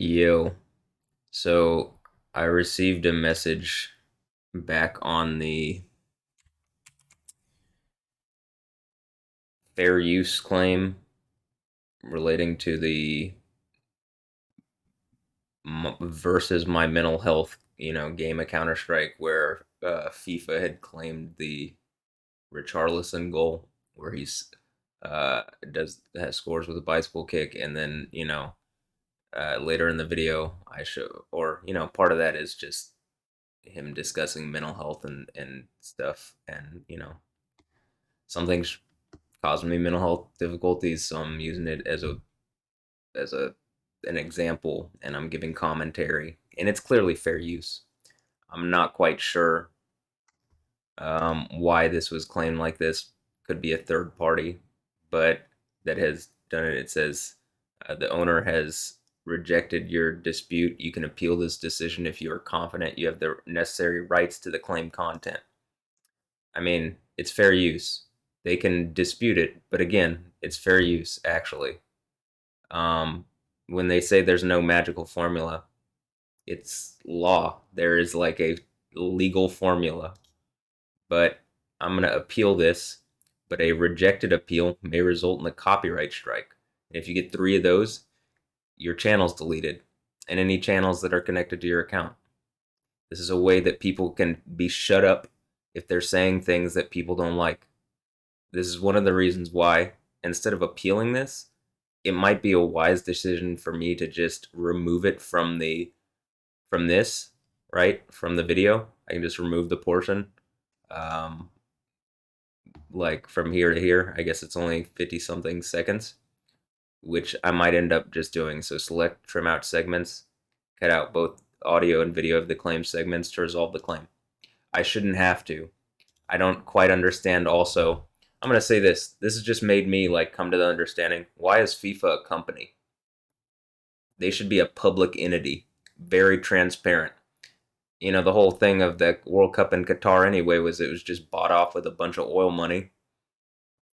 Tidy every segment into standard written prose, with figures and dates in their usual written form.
Yo, so I received a message back on the fair use claim relating to the versus my mental health, game of Counter Strike, where FIFA had claimed the Richarlison goal, where he's does has scores with a bicycle kick, and then later in the video I show, or part of that is just him discussing mental health and stuff, and something's causing me mental health difficulties, so I'm using it as a an example, and I'm giving commentary, and it's clearly fair use. I'm not quite sure why this was claimed like this. Could be a third party, but that has done it. It says the owner has rejected your dispute. You can appeal this decision if you are confident you have the necessary rights to the claimed content. I mean, it's fair use. They can dispute it, but again, it's fair use, actually. Um, when they say there's no magical formula, it's law. There is like a legal formula, but I'm going to appeal this, but a rejected appeal may result in a copyright strike. And if you get three of those, your channel's deleted, and any channels that are connected to your account. This is a way that people can be shut up if they're saying things that people don't like. This is one of the reasons why, instead of appealing this, it might be a wise decision for me to just remove it from this, right? From the video. I can just remove the portion. Um, like from here to here. I guess it's only 50 something seconds, which I might end up just doing. So select trim out segments, cut out both audio and video of the claim segments to resolve the claim. I shouldn't have to. I don't quite understand also. I'm going to say this. This has just made me like come to the understanding. Why is FIFA a company? They should be a public entity, very transparent. The whole thing of the World Cup in Qatar anyway was it was just bought off with a bunch of oil money.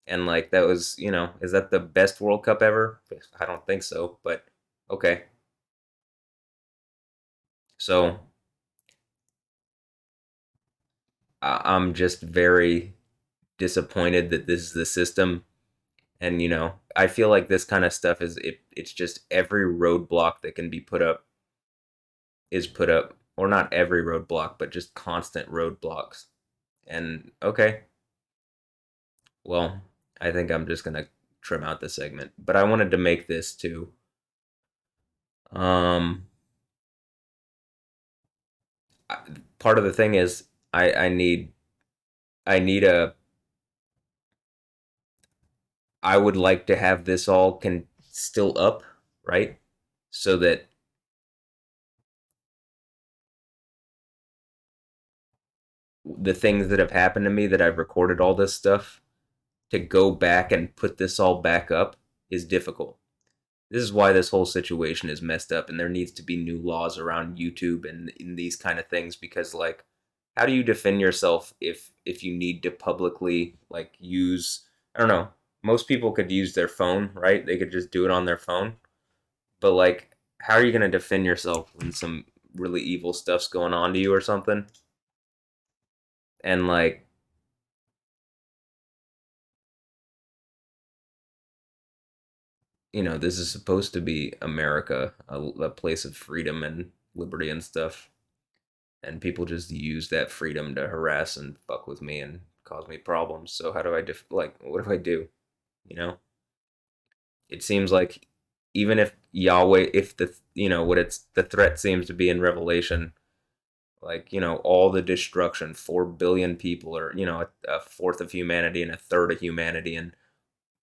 And like that was, is that the best World Cup ever? I don't think so, but okay. So I'm just very disappointed that this is the system. And I feel like this kind of stuff it's just every roadblock that can be put up is put up, or not every roadblock, but just constant roadblocks. And okay, well, I think I'm just gonna trim out the segment. But I wanted to make this too. Um, Part of the thing is I need a I would like to have this all can still up, right? So that the things that have happened to me that I've recorded all this stuff to go back and put this all back up is difficult. This is why this whole situation is messed up, and there needs to be new laws around YouTube and in these kind of things, because like how do you defend yourself if you need to publicly like use, I don't know, most people could use their phone, right? They could just do it on their phone. But like how are you going to defend yourself when some really evil stuff's going on to you or something? And like, this is supposed to be America, a place of freedom and liberty and stuff. And people just use that freedom to harass and fuck with me and cause me problems. So how do I like what do I do? You know, it seems like even if Yahweh, if the what it's the threat seems to be in Revelation, like all the destruction, 4 billion people, or a fourth of humanity and a third of humanity, and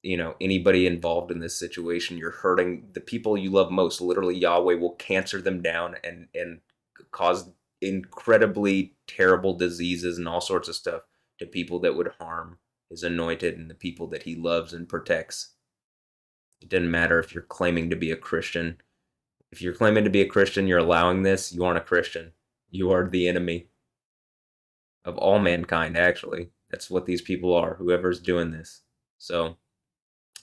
anybody involved in this situation, you're hurting the people you love most. Literally, Yahweh will cancer them down and cause incredibly terrible diseases and all sorts of stuff to people that would harm his anointed and the people that he loves and protects. It doesn't matter if you're claiming to be a Christian. If you're claiming to be a Christian, you're allowing this, you aren't a Christian. You are the enemy of all mankind, actually. That's what these people are, whoever's doing this. So,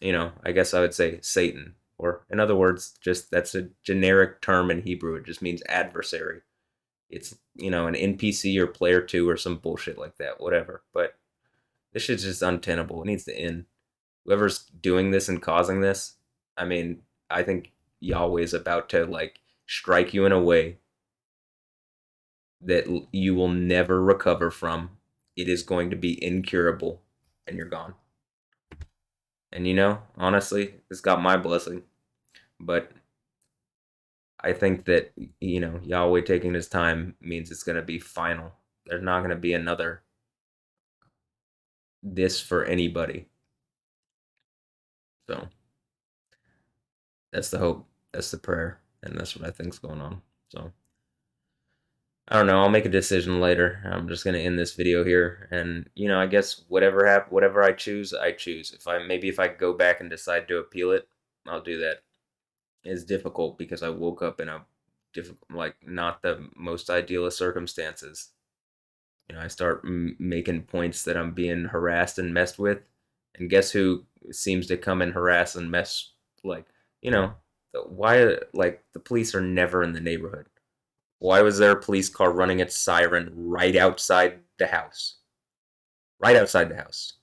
I guess I would say Satan. Or, in other words, just that's a generic term in Hebrew. It just means adversary. It's, an NPC or player two or some bullshit like that, whatever. But this shit's just untenable. It needs to end. Whoever's doing this and causing this, I mean, I think Yahweh's about to, like, strike you in a way that you will never recover from. It is going to be incurable, and you're gone. And honestly, it's got my blessing. But I think that, Yahweh taking his time means it's going to be final. There's not going to be another this for anybody. So that's the hope. That's the prayer. And that's what I think's going on. So I don't know. I'll make a decision later. I'm just gonna end this video here, and I guess whatever I choose, I choose. If I go back and decide to appeal it, I'll do that. It's difficult because I woke up in a difficult, like, not the most ideal of circumstances. I start making points that I'm being harassed and messed with, and guess who seems to come and harass and mess, like, you know, why, like, the police are never in the neighborhood. Why was there a police car running its siren right outside the house? Right outside the house.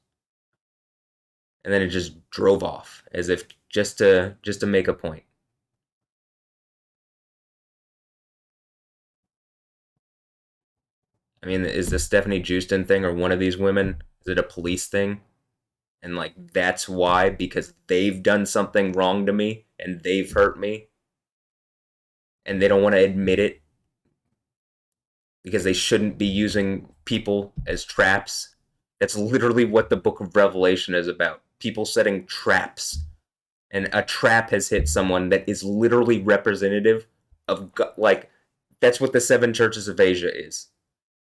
And then it just drove off as if just to make a point. I mean, is the Stephanie Houston thing or one of these women, is it a police thing? And, like, that's why, because they've done something wrong to me and they've hurt me and they don't want to admit it because they shouldn't be using people as traps. That's literally what the book of Revelation is about. People setting traps, and a trap has hit someone that is literally representative of, like, that's what the seven churches of Asia is.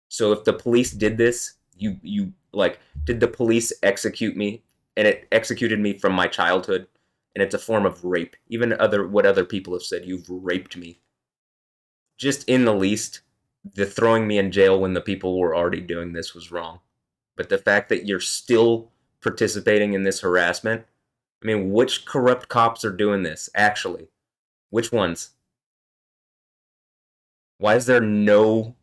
So if the police did this, you like, did the police execute me, and it executed me from my childhood, and it's a form of rape. Even what other people have said, you've raped me. Just in the least, the throwing me in jail when the people were already doing this was wrong. But the fact that you're still participating in this harassment, I mean, which corrupt cops are doing this, actually? Which ones? Why is there no.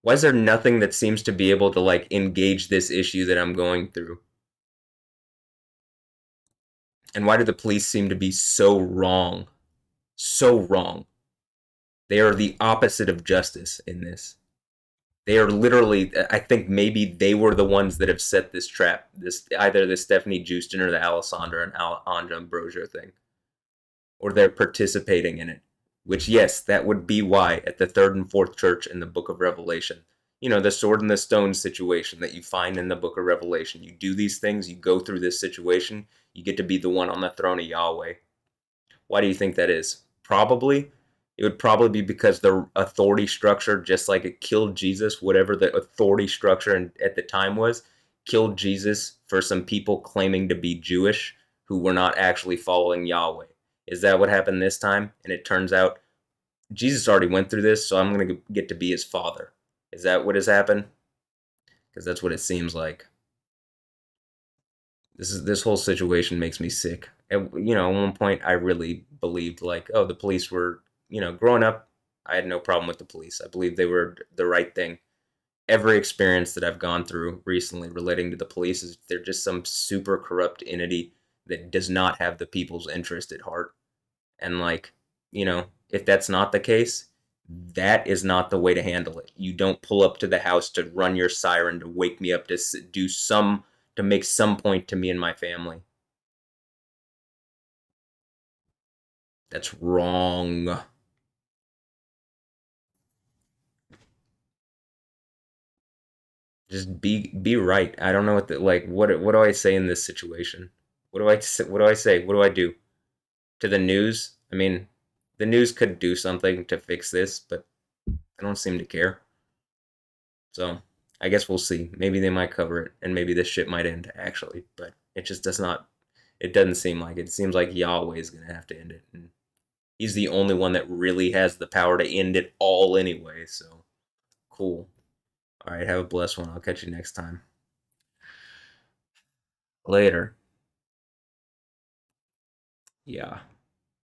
Why is there nothing that seems to be able to, like, engage this issue that I'm going through? And why do the police seem to be so wrong? So wrong. They are the opposite of justice in this. They are literally, I think maybe they were the ones that have set this trap. Either the Stephanie Houston or the Alessandra and Anja Ambrosio thing. Or they're participating in it. Which, yes, that would be why at the third and fourth church in the book of Revelation, the sword and the stone situation that you find in the book of Revelation. You do these things, you go through this situation, you get to be the one on the throne of Yahweh. Why do you think that is? Probably, it would probably be because the authority structure, just like it killed Jesus, whatever the authority structure at the time was, killed Jesus for some people claiming to be Jewish who were not actually following Yahweh. Is that what happened this time? And it turns out Jesus already went through this, so I'm going to get to be his father. Is that what has happened? Because that's what it seems like. This whole situation makes me sick. And, at one point I really believed, like, oh, the police were, growing up, I had no problem with the police. I believed they were the right thing. Every experience that I've gone through recently relating to the police is they're just some super corrupt entity that does not have the people's interest at heart. And, like, if that's not the case, that is not the way to handle it. You don't pull up to the house to run your siren to wake me up to make some point to me and my family. That's wrong. Just be right. I don't know what do I say in this situation? What do I say? What do I do to the news? I mean, the news could do something to fix this, but I don't seem to care. So I guess we'll see. Maybe they might cover it, and maybe this shit might end actually. But it just does not. It doesn't seem like it. It seems like Yahweh is gonna have to end it, and he's the only one that really has the power to end it all anyway. So cool. All right, have a blessed one. I'll catch you next time. Later. Yeah.